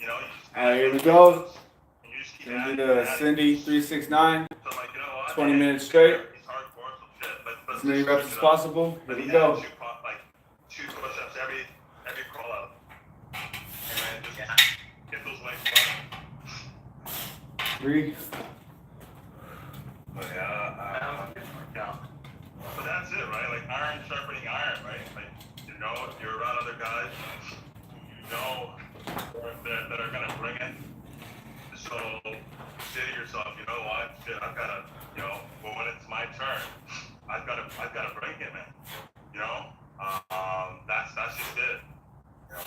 You know, you just All right, here we go. and you just keep Gonna do adding and the adding. Cindy 369, So I'm like, you know what? 20 Hey, minutes straight, he's hardcore, so shit. as Let's many just reps switch as it up. possible. Here Let we me add go. two push-ups every crawl out. And then just get those legs running. 3. But yeah. But that's it, right? Like iron sharpening iron, right? Like, you know, you're around other guys who you know that are gonna bring it. So say to yourself, you know what? Shit, I've gotta, you know, but when it's my turn, I've gotta bring it, man. You know, that's just it. You know?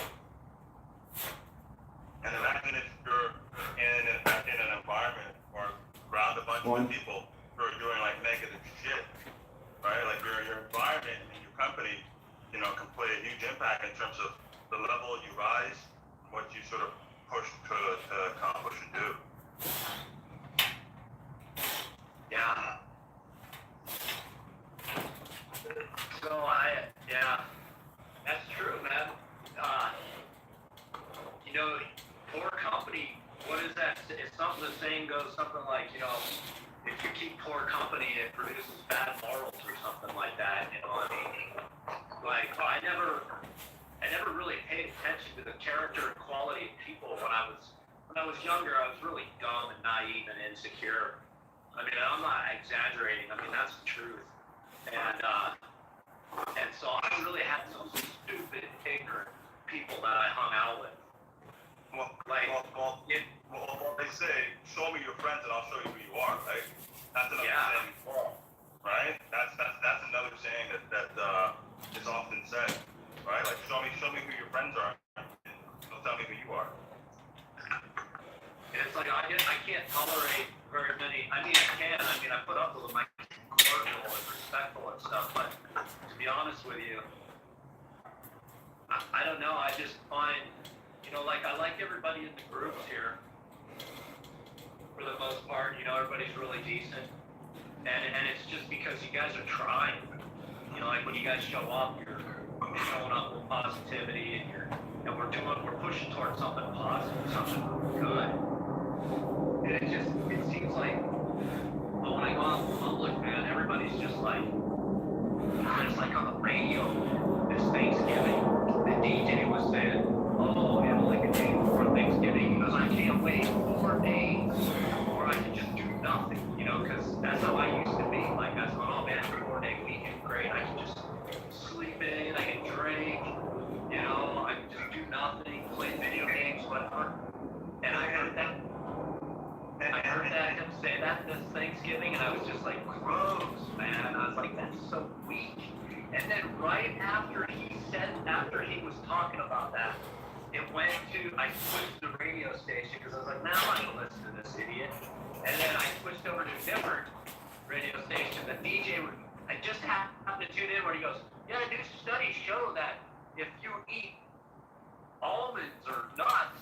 And imagine if you're in an environment or around a bunch of people who are doing like negative shit, right? Like your environment and your company, you know, can play a huge impact in terms of the level you rise, what you sort of push to accomplish and do. Yeah. So that's true, man. You know, poor company. What is that? It's something. The saying goes something like, you know, if you keep poor company, it produces bad morals or something like that. You know, I mean, like I never really paid attention to the character and quality of people when I was younger. I was really dumb and naive and insecure. I mean, I'm not exaggerating. I mean, that's the truth. And so I really had some stupid, ignorant people that I hung out with. Well, they say, show me your friends and I'll show you who you are, right? That's another saying, right? That's another saying that is often said, right? Like, show me who your friends are, and don't tell me who you are. And it's like I can't tolerate very many. I mean, I can. I mean, I put up with them. I'm cordial and respectful and stuff. But to be honest with you, I don't know. I just find, you know, like I like everybody in the groups here. For the most part, you know, everybody's really decent, and it's just because you guys are trying. You know, like when you guys show up, you're showing up with positivity, and we're pushing towards something positive, something good. And it seems like, but when I go out in public, man, everybody's just like on the radio this Thanksgiving, the DJ was saying, oh, you know, like a day before Thanksgiving, he goes, I can't wait 4 days, or I can just do nothing, you know, because that's how I used to be. Like, I was going, oh man, 4-day weekend, great, I can just sleep in, I can drink, you know, I can just do nothing, play video games, whatever. And I heard that him say that this Thanksgiving, and I was just like, gross, man. I was like, that's so weak. And then right after he was talking about that, I switched the radio station because I was like, nah, I'm not going to listen to this idiot. And then I switched over to a different radio station. The DJ, I just happened to tune in where he goes, yeah, new studies show that if you eat almonds or nuts,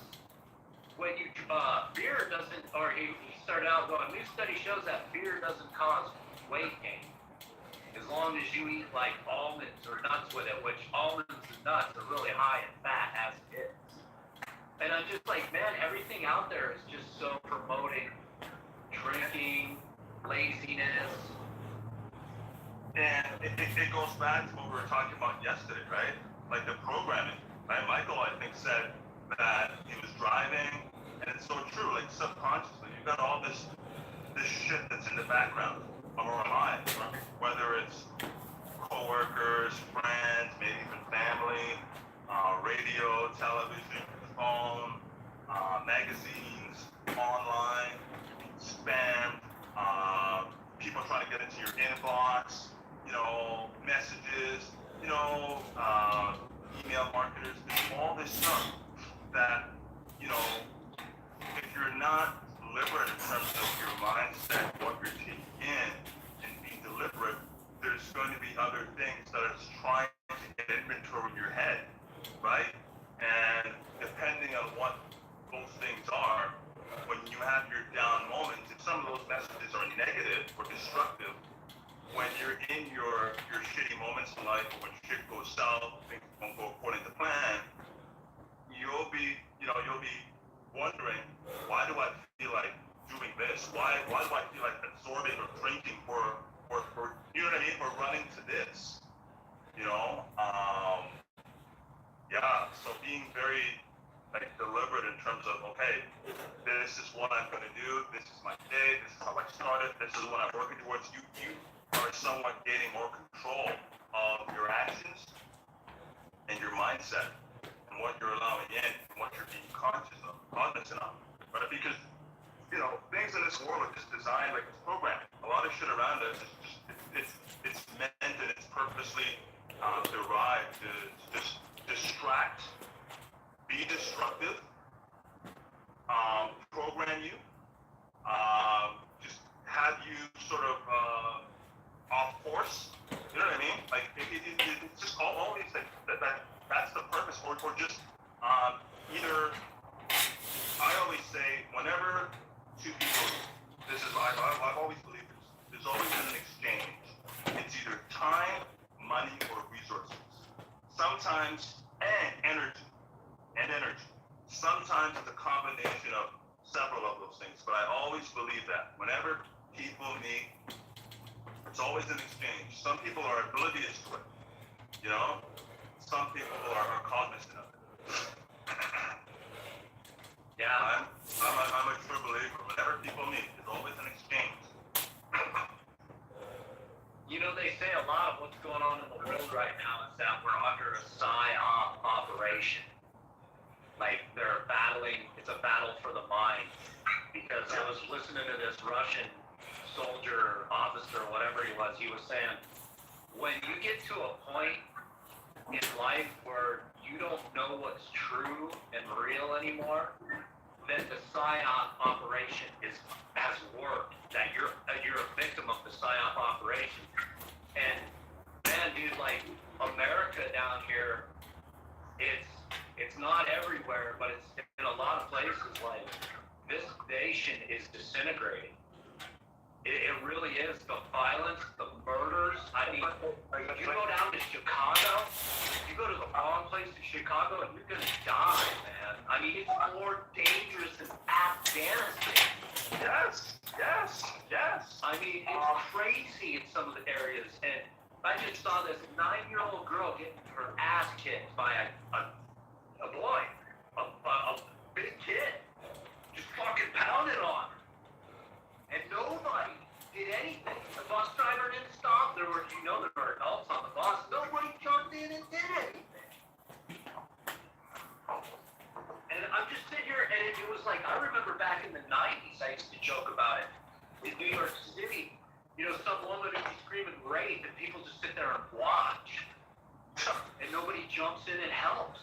when you beer doesn't, or he started out going, new study shows that beer doesn't cause weight gain as long as you eat like almonds or nuts with it, which almonds and nuts are really high in fat as it is. And I'm just like, man, everything out there is just so promoting drinking, laziness. And it goes back to what we were talking about yesterday, right? Like the programming, right? Michael, I think, said that he was driving, and it's so true, like subconsciously, you got all this shit that's in the background of our lives, right? Whether it's coworkers, friends, maybe even family, radio, television, phone, magazines, online, spam, people trying to get into your inbox, you know, messages, you know, email marketers, all this stuff that, you know, if you're not deliberate in terms of your mindset, what you're taking in, and being deliberate, there's going to be other things that are trying to get inventory in your head, right? And depending on what those things are, when you have your down moments, if some of those messages are negative or destructive, when you're in your shitty moments in life, or when shit goes south, things won't go according to plan, you'll be wondering, why do I feel like doing this? Why do I feel like absorbing or drinking or you know what I mean? Or running to this, you know? Yeah, so being very like deliberate in terms of, okay, this is what I'm gonna do, this is my day, this is how I started, this is what I'm working towards. You are somewhat gaining more control of your actions and your mindset and what you're allowing in and what you're being cognizant of. But because, you know, things in this world are just designed like it's programming. A lot of shit around us is just, it's meant and it's purposely derived to just distract, be destructive, program you, just have you sort of off course. You know what I mean? Like it's just all these things. That's the purpose, or just either. I always say whenever two people, this is I've always believed this. There's always been an exchange. It's either time, money, or resources. Sometimes energy. Sometimes it's a combination of several of those things. But I always believe that whenever people meet, it's always an exchange. Some people are oblivious to it, you know. Some people are cognizant of it. Yeah. I'm a true believer. Whenever people meet, there's always an exchange. You know, they say a lot of what's going on in the world right now is that we're under a PSYOP operation. Like they're battling, it's a battle for the mind. Because I was listening to this Russian soldier, officer, whatever he was saying, when you get to a point in life where you don't know what's true and real anymore, then the PSYOP operation has worked. That you're a victim of the PSYOP operation. And man, dude, like America down here, it's not everywhere, but it's in a lot of places. Like this nation is disintegrating. It really is. The violence, the murders. I mean, you go down to Chicago, you go to the wrong place in Chicago, and you're gonna die, man. I mean, it's more dangerous than Afghanistan. Yes. I mean, it's crazy in some of the areas. And I just saw this 9-year-old girl getting her ass kicked by a boy, a big kid, just fucking pounded on her. And nobody did anything. The bus driver didn't stop. There were adults on the bus. Nobody jumped in and did anything. And I'm just sitting here, and it was like, I remember back in the 90s, I used to joke about it. In New York City, some woman would be screaming rape, and people just sit there and watch. And nobody jumps in and helps.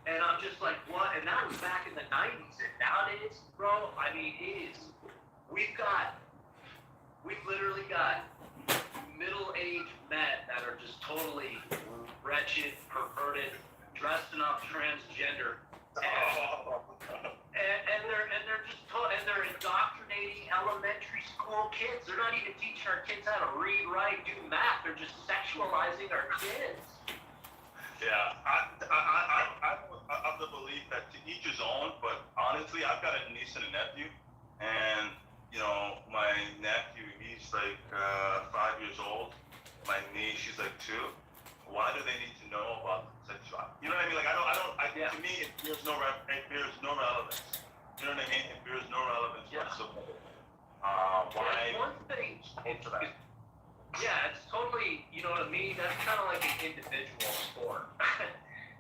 And I'm just like, what? And that was back in the 90s. And nowadays, bro, I mean, we've literally got middle-aged men that are just totally wretched, perverted, dressing up transgender, and they're just they're indoctrinating elementary school kids. They're not even teaching our kids how to read, write, do math. They're just sexualizing our kids. Yeah, I'm of the belief that to each his own, but honestly, I've got a niece and a nephew, and, my nephew, he's like 5 years old, my niece, she's like 2. Why do they need to know about sexuality? You know what I mean? Like, to me, it bears no relevance. You know what I mean? It bears no relevance whatsoever. Why? One thing, yeah, it's totally, to me, that's kind of like an individual sport.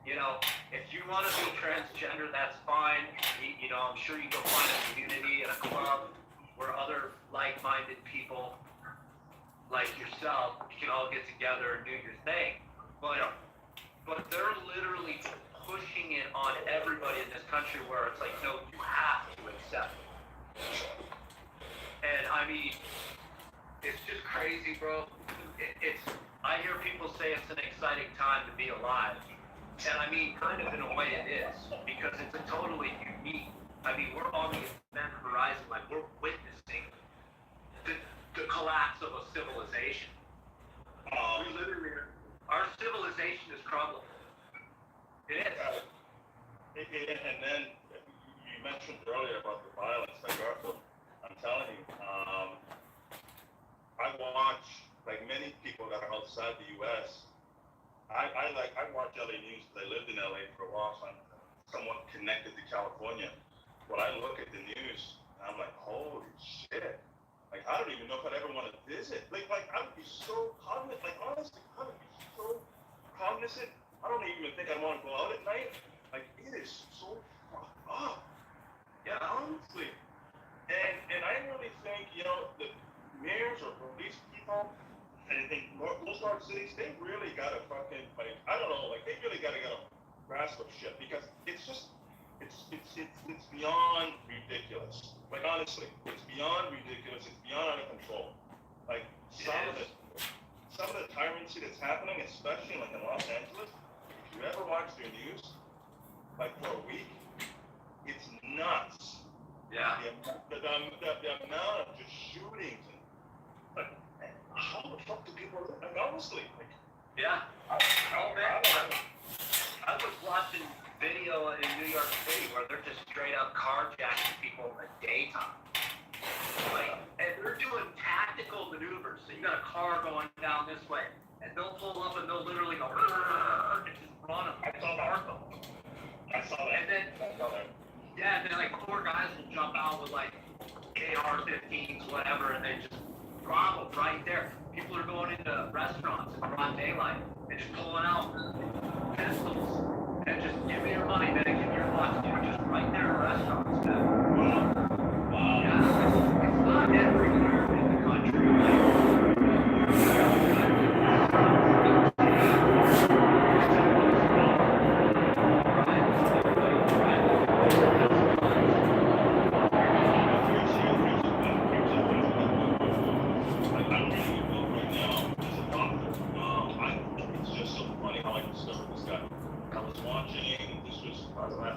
If you want to be transgender, that's fine. I'm sure you can find a community and a club where other like-minded people like yourself can all get together and do your thing. But they're literally pushing it on everybody in this country where it's like, no, you have to accept it. And I mean, it's just crazy, bro. I hear people say it's an exciting time to be alive. And I mean, kind of in a way it is, because it's a totally unique. I mean, we're on the event horizon, like we're witnessing the collapse of a civilization. We literally, our civilization is crumbling. It is. And then mentioned earlier about the violence, like Arthur, I'm telling you, I watch, like many people that are outside the U.S., I watch LA News because I lived in LA for a while, so I'm somewhat connected to California. When I look at the news, I'm like, holy shit. Like, I don't even know if I'd ever want to visit. Like I would be so cognizant, like, honestly, I would be so cognizant. I don't even think I'd want to go out at night. Like, it is so fucked up. Yeah, honestly. And I really think, you know, the mayors or police people, and I think most large cities, they really gotta fucking, like, I don't know, like, they really gotta get a grasp of shit, because it's just, it's beyond ridiculous. Like, honestly, it's beyond ridiculous. It's beyond out of control. Like, some of the tyranny that's happening, especially like in Los Angeles, if you ever watch their news, like for a week, it's nuts. Yeah. The amount of just shootings and like, how the fuck do people live? Like, honestly, like, Yeah. Oh man, I was watching video in New York City where they're just straight up carjacking people in the daytime. Like, and they're doing tactical maneuvers. So you got a car going down this way, and they'll pull up and they'll literally go and just run them. I saw that. And then, yeah, and then like four guys will jump out with like AR-15s, whatever, and they just drop them right there. People are going into restaurants in broad daylight and just pulling out pistols and just give me your money, man, give me your watch, dude, just right there in restaurants, man. Wow. Yeah, it's not everywhere in the country.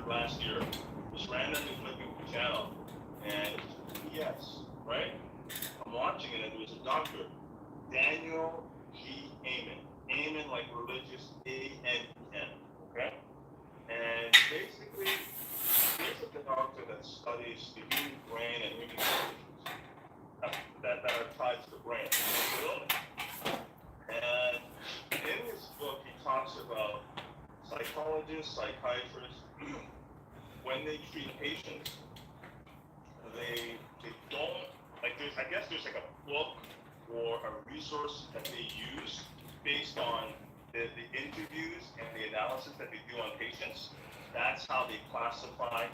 Last year, was randomly flipping the channel, and yes, right? I'm watching it, and there was a doctor, Daniel G. Amen. Amen like religious, A-N-E-N, okay? And basically, he's a doctor that studies the human brain and human conditions that are tied to the brain, mental illness. And in his book, he talks about psychologists, psychiatrists, when they treat patients, they don't, like, there's like a book or a resource that they use based on the interviews and the analysis that they do on patients. That's how they classify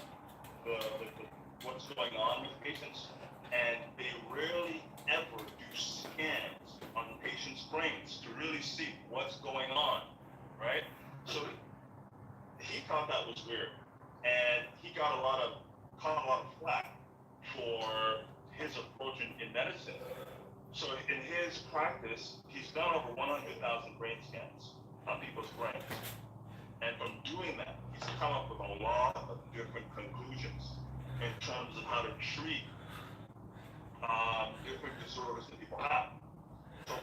what's going on with patients. And they rarely ever do scans on patients' brains to really see what's going on, right? So he thought that was weird, and he caught a lot of flack for his approach in medicine. So in his practice, he's done over 100,000 brain scans on people's brains, and from doing that, he's come up with a lot of different conclusions in terms of how to treat different disorders that people have. So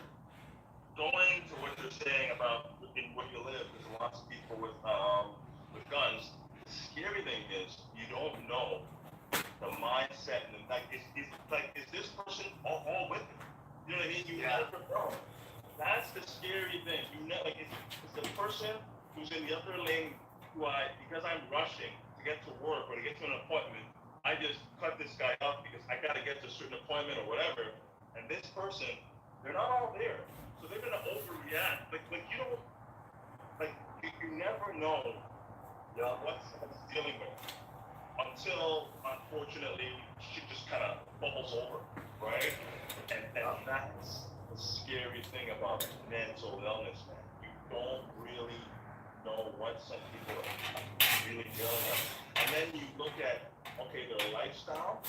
going to what you're saying about in where you live, there's lots of people with guns. The scary thing is you don't know the mindset and is this person all with it? You know what I mean? You never know. That's the scary thing. You know, like it's the person who's in the other lane because I'm rushing to get to work or to get to an appointment, I just cut this guy up because I gotta get to a certain appointment or whatever. And this person, they're not all there. So they're gonna overreact. Like you know, like you never know what someone's dealing with until, unfortunately, shit just kind of bubbles over, right? And that's the scary thing about mental illness, man. You don't really know what some people are really dealing with. And then you look at, okay, their lifestyle,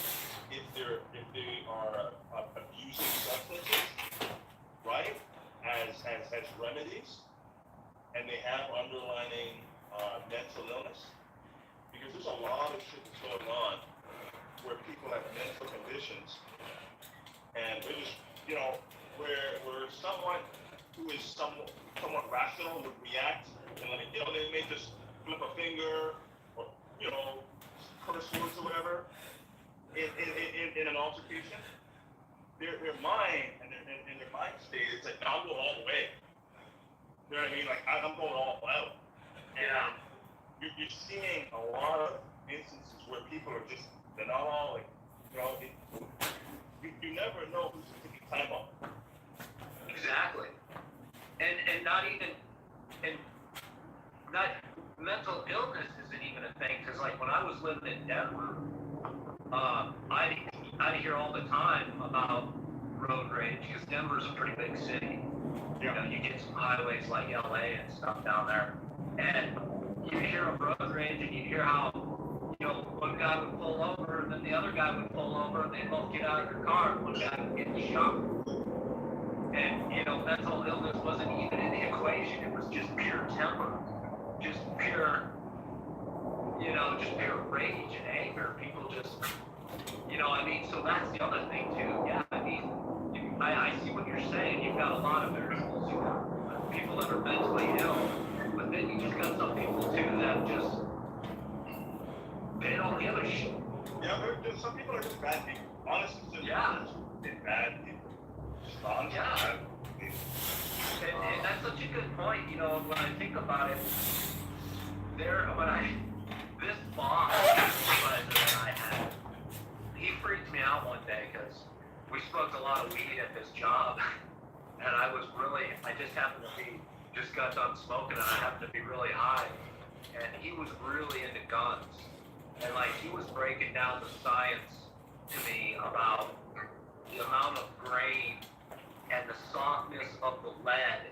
if they are abusing substances, right, as remedies, and they have underlying mental illness, because there's a lot of shit that's going on where people have mental conditions, and they're just, you know, where someone who is somewhat rational would react, and like, you know, they may just flip a finger or, you know, curse words or whatever, altercation, their mind and their mind state is like, I'll go all the way. You know what I mean? Like, I'm going all out. Yeah. And you're seeing a lot of instances where people are just, they're not all like, you know, you never know who's taking time off. Exactly. And not even, and not, mental illness isn't even a thing, because like when I was living in Denver, I'd hear all the time about road rage, because Denver's a pretty big city. You know, you get some highways like LA and stuff down there, and you hear of road rage, and you hear how, you know, one guy would pull over, and then the other guy would pull over, and they both get out of their car, and one guy would get shot. And, you know, mental illness wasn't even in the equation, it was just pure temper, just pure, you know, just pure rage and anger. People just, you know, I mean, so that's the other thing too. Yeah, I mean, I see what you're saying. You've got a lot of variables. You have people that are mentally ill, but then you just got some people too that just, they don't give a shit. Yeah, some people are just bad people. Honestly, they're bad people. Just honestly. Yeah. And that's such a good point. You know, when I think about it, this boss that I had, he freaked me out one day because we smoked a lot of weed at this job, and I just happened to just got done smoking, and I happened to be really high, and he was really into guns, and like he was breaking down the science to me about the amount of grain and the softness of the lead,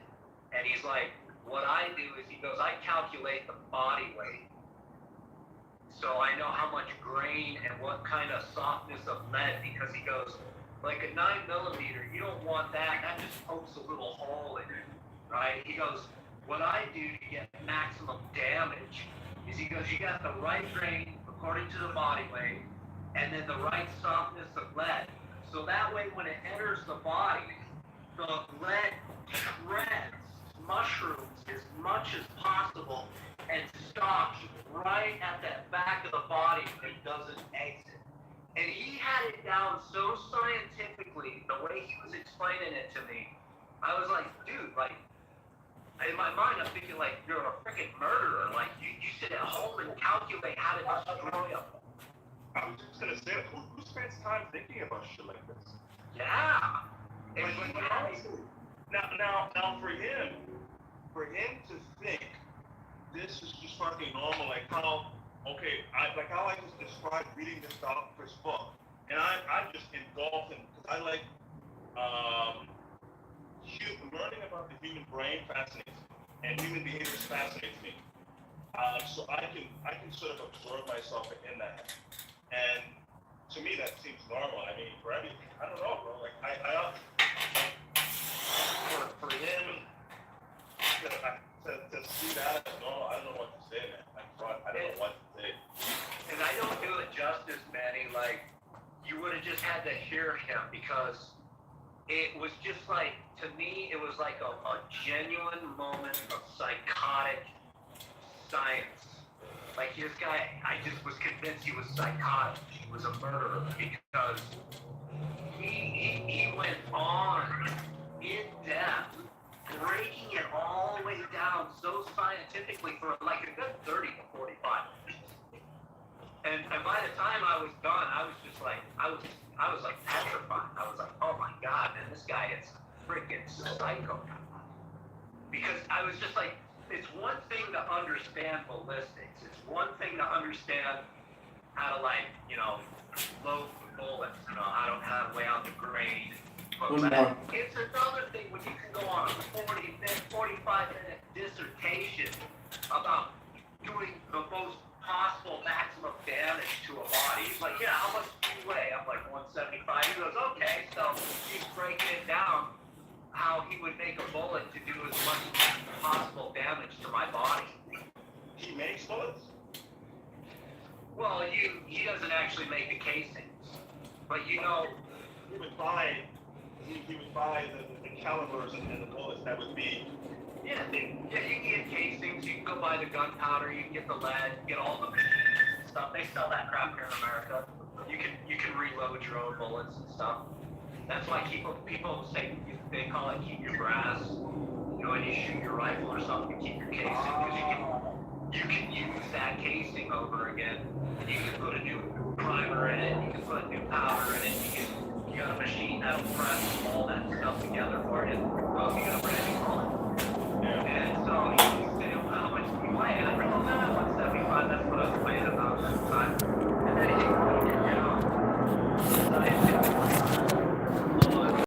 and he's like, what I do is, he goes, I calculate the body weight, so I know how much grain and what kind of softness of lead, because he goes, like a 9mm, you don't want that just pokes a little hole in it, right? He goes, what I do to get maximum damage is, he goes, you got the right grain according to the body weight, and then the right softness of lead, so that way when it enters the body, the lead shreds, mushrooms as much as possible, and stops right at that back of the body and doesn't exit. And he had it down so scientifically, the way he was explaining it to me, I was like, dude, like, in my mind, I'm thinking, like, you're a freaking murderer. Like, you sit at home and calculate how to destroy them. I was just gonna say, who spends time thinking about shit like this? Yeah. And Like, honestly, now, for him to think this is just fucking normal, like how, okay, how I just described reading this doctor's book, and I'm just engulfed in, because I like, learning about the human brain fascinates me, and human behaviors fascinates me. So I can sort of absorb myself in that, and to me that seems normal. I mean, for everything, I don't know, bro. Like for him to see that as normal, I don't know what to say, man. I don't know what to say. And I don't do it justice, Manny. Like, you would have just had to hear him, because it was just like, to me, it was like a genuine moment of psychotic science. Like, this guy, I just was convinced he was psychotic. He was a murderer, because he went on in depth, breaking it all the way down so scientifically for like a good 30 to 45 minutes. And by the time I was done, I was just like, I was like petrified. I was like, oh my God, man, this guy is freaking psycho. Because I was just like, it's one thing to understand ballistics. It's one thing to understand how to, like, you know, load the bullets, you know, how to weigh out the grain. But it's another thing when you can go on a 45-minute dissertation about doing the most possible maximum damage to a body. He's like, yeah, how much do you weigh? I'm like 175. He goes, okay. So he's breaking it down how he would make a bullet to do as much possible damage to my body. He makes bullets? Well, he doesn't actually make the casings, but you know, he would buy the calibers and the bullets that would be. Yeah, you can get casings, you can go buy the gunpowder, you can get the lead, you can get all the stuff. They sell that crap here in America. you can reload your own bullets and stuff. That's why people say they call it keep your brass. You know, when you shoot your rifle or something, keep your casing because you can use that casing over again, and you can put a new primer in it. You can put new powder in it. You got a machine that'll press all that stuff together for you. Well, if you got a brand